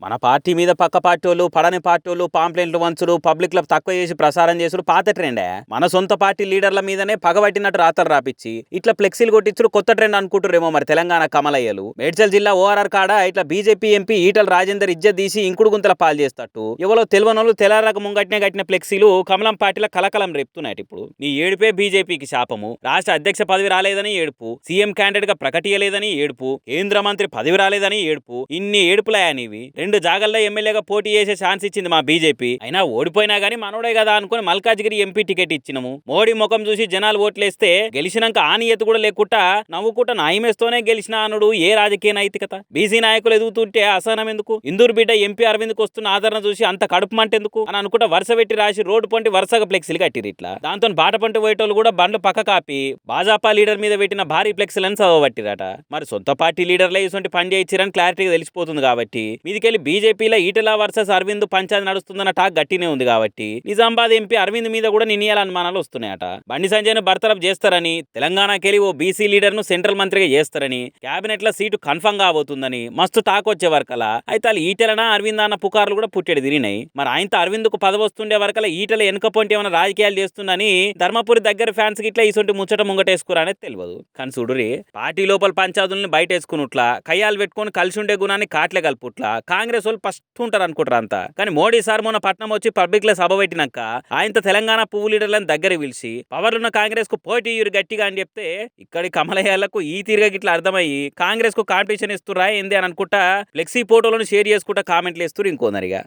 మన పార్టీ మీద పక్క పార్టీలు పడని పార్టీలు పాంప్లెంట్లు వంచుడు పబ్లిక్ లో తక్కువ చేసి ప్రసారం చేసుడు పాత ట్రెండే. మన సొంత పార్టీ లీడర్ల మీదనే పగబట్టినట్టు రాతలు రాపిచ్చి ఇట్లా ఫ్లెక్సీలు కొట్టించుడు కొత్త ట్రెండ్ అనుకుంటురేమో మరి తెలంగాణ కమలయ్యలు. మేడ్చల్ జిల్లా ఓఆర్ఆర్ కాడ ఇట్లా బీజేపీ ఎంపీ ఈటల రాజేందర్ ఇజ్జత్ తీసి ఇంకుడు గుంతల పాలు చేస్తట్టు ఎవరో తెలియనోళ్ళు తెల్లారక ముంగట్నే కట్టిన ఫ్లెక్సీలు కమలం పార్టీల కలకలం రేపుతున్నాయి. ఇప్పుడు నీ ఏడుపే బీజేపీకి శాపము, రాష్ట్ర అధ్యక్ష పదవి రాలేదని ఏడుపు, సీఎం క్యాండిడేట్ గా ప్రకటియలేదని ఏడుపు, కేంద్ర మంత్రి పదవి రాలేదని ఏడుపు, ఇన్ని ఏడుపులయా నీవి. రెండు జాగల్లో ఎమ్మెల్యేగా పోటీ చేసే ఛాన్స్ ఇచ్చింది మా బీజేపీ. అయినా ఓడిపోయినా గానీ మనోడే కదా అనుకుని మల్కాజ్గిరి ఎంపీ టికెట్ ఇచ్చినము. మోడీ ముఖం చూసి జనాలు ఓట్లేస్తే గెలిచినాక ఆనియత కూడా లేకుండా నవ్వుకుంటా నాయమేస్తోనే గెలిచిన అనుడు ఏ రాజకీయ నైతికత. బీసీ నాయకులు ఎదుగుతుంటే అసహనం ఎందుకు? ఇందూరు బిడ్డ ఎంపీ అరవింద్కి వస్తున్న ఆదరణ చూసి అంత కడుపు మంటెందుకు అని అనుకుంటా వరుస పెట్టి రాసి రోడ్డు పంటి వరుసగా ఫ్లెక్సీలు కట్టిరు. ఇట్లా దాంతో బాట పంటి పోయేటోళ్ళు కూడా బండ్లు పక్క కాపి భాజపా లీడర్ మీద పెట్టిన భారీ ఫ్లెక్సీలను చదవబట్టిరట. మరి సొంత పార్టీ లీడర్లే ఇటువంటి పని చేయించారని క్లారిటీగా తెలిసిపోతుంది. కాబట్టి మీదికెళ్ళి బీజేపీలో ఈటెల వర్సెస్ అరవింద్ పంచాయతీ నడుస్తుందన్న టాక్ గట్టినే ఉంది. కాబట్టి నిజామాబాద్ ఎంపీ అరవింద్ మీద కూడా నిన్నయాల అనుమానాలు వస్తున్నాయట. బండి సంజయ్ను బర్తరఫ్ చేస్తారని, తెలంగాణకెళ్ళి ఓ బీసీ లీడర్ ను సెంట్రల్ మంత్రిగా చేస్తారని, క్యాబినెట్ లో సీటు కన్ఫర్మ్ కాబోతుందని మస్తు టాక్ వచ్చే వరకలా అయితే వాళ్ళు ఈటెలనా అరవింద్ అన్న పుకార్లు కూడా పుట్టేది తిరిగినాయి. మరి ఆయనతో అరవింద్ కు పదవి వస్తుండే వరకలా ఈటెల వెనుక పొంటి ఏమైనా రాజకీయాలు చేస్తుందని ధర్మపురి దగ్గర ఫ్యాన్స్ గిట్లా ఇసొంటి ముచ్చట ముంగటేసుకురనేది తెలియదు. కానీ చూడురి, పార్టీ లోపల పంచాయతీలను బయట వేసుకున్నట్లా కయ్యాలు పెట్టుకుని కలిసి ఉండే గుణాన్ని కాట్లే కలుపుట్లా కాంగ్రెస్ వాళ్ళు ఫస్ట్ ఉంటారు అనుకుంటారు అంతా. కానీ మోడీ సార్ మొన్న పట్నం వచ్చి పబ్లిక్ లో సభ పెట్టినాక ఆయనతో తెలంగాణ పువ్వు లీడర్లను దగ్గర పిలిచి పవర్లున్న కాంగ్రెస్ కు పోటీ గట్టిగా అని చెప్తే ఇక్కడి కమలయ్యాలకు ఈ తీరుగా గిట్లా అర్థమయ్యి కాంగ్రెస్ కు కాంపిటీషన్ ఇస్తురా ఏంది అని అనుకుంటా ఫ్లెక్సీ ఫోటోలను షేర్ చేసుకుంటా కామెంట్లు ఇస్తారు ఇంకోనరిగా.